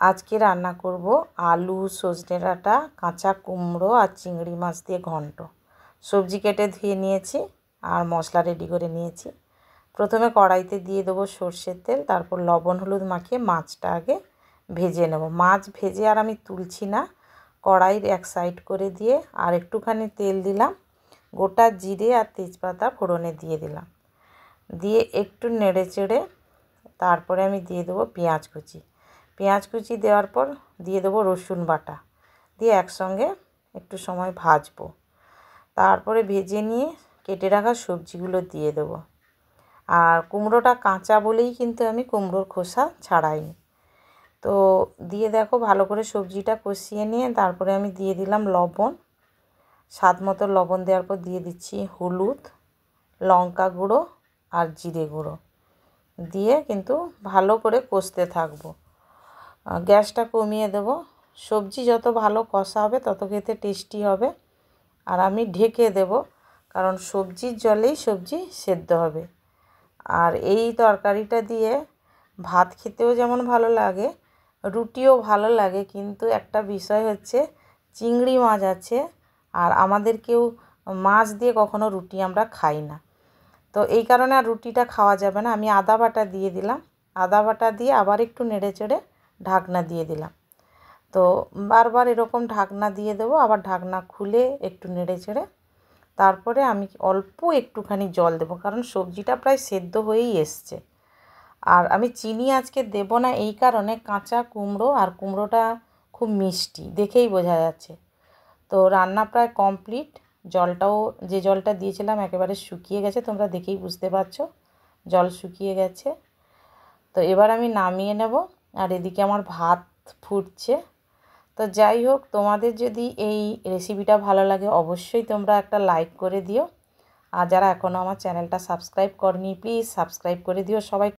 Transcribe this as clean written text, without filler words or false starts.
আজকে রান্না করব আলু, সজনে ডাঁটা, কাঁচা কুমড়ো আর চিংড়ি মাছ দিয়ে ঘন্ট। সবজি কেটে ধুয়ে নিয়েছি আর মশলা রেডি করে নিয়েছি। প্রথমে কড়াইতে দিয়ে দেবো সর্ষের তেল, তারপর লবণ হলুদ মাখিয়ে মাছটা আগে ভেজে নেব। মাছ ভেজে আর আমি তুলছি না, কড়াইয়ের এক সাইড করে দিয়ে আর একটুখানি তেল দিলাম, গোটা জিরে আর তেজপাতা ফোড়নে দিয়ে দিলাম, দিয়ে একটু নেড়ে চেড়ে তারপরে আমি দিয়ে দেবো পেঁয়াজ কুচি। পেঁয়াজ কুচি দেওয়ার পর দিয়ে দেবো রসুন বাটা, দিয়ে একসঙ্গে একটু সময় ভাজবো। তারপরে ভেজে নিয়ে কেটে রাখা সবজিগুলো দিয়ে দেবো। আর কুমড়োটা কাঁচা বলেই কিন্তু আমি কুমড়োর খোসা ছাড়াইনি। তো দিয়ে দেখো ভালো করে সবজিটা কষিয়ে নিয়ে তারপরে আমি দিয়ে দিলাম লবণ, স্বাদ মতো লবণ দেওয়ার পর দিয়ে দিচ্ছি হলুদ, লঙ্কা গুঁড়ো আর জিরে গুঁড়ো দিয়ে কিন্তু ভালো করে কষতে থাকবো। গ্যাসটা কমিয়ে দেব। সবজি যত ভালো কষা হবে তত খেতে টেস্টি হবে। আর আমি ঢেকে দেব, কারণ সবজির জলেই সবজি সেদ্ধ হবে। আর এই তরকারিটা দিয়ে ভাত খেতেও যেমন ভালো লাগে, রুটিও ভালো লাগে। কিন্তু একটা বিষয় হচ্ছে চিংড়ি মাছ আছে, আর আমাদের কেউ মাছ দিয়ে কখনো রুটি আমরা খাই না। তো এই কারণে আর রুটিটা খাওয়া যাবে না। আমি আদা বাটা দিয়ে দিলাম, আদা বাটা দিয়ে আবার একটু নেড়ে চেড়ে ঢাকনা দিয়ে দিলাম। তো বারবার এরকম ঢাকনা দিয়ে দেবো, আবার ঢাকনা খুলে একটু নেড়ে চেড়ে তারপরে আমি অল্প একটুখানি জল দেবো, কারণ সবজিটা প্রায় সেদ্ধ হয়েই এসছে। আর আমি চিনি আজকে দেব না এই কারণে, কাঁচা কুমড়ো আর কুমড়োটা খুব মিষ্টি, দেখেই বোঝা যাচ্ছে। তো রান্না প্রায় কমপ্লিট। জলটাও, যে জলটা দিয়েছিলাম একেবারে শুকিয়ে গেছে, তোমরা দেখেই বুঝতে পারছো জল শুকিয়ে গেছে। তো এবার আমি নামিয়ে নেব। আর এদিকে আমার ভাত ফুটছে। তো যাই হোক, তোমাদের যদি এই রেসিপিটা ভালো লাগে অবশ্যই তোমরা একটা লাইক করে দিও। আর যারা এখনও আমার চ্যানেলটা সাবস্ক্রাইব করনি প্লিজ সাবস্ক্রাইব করে দিও। সবাই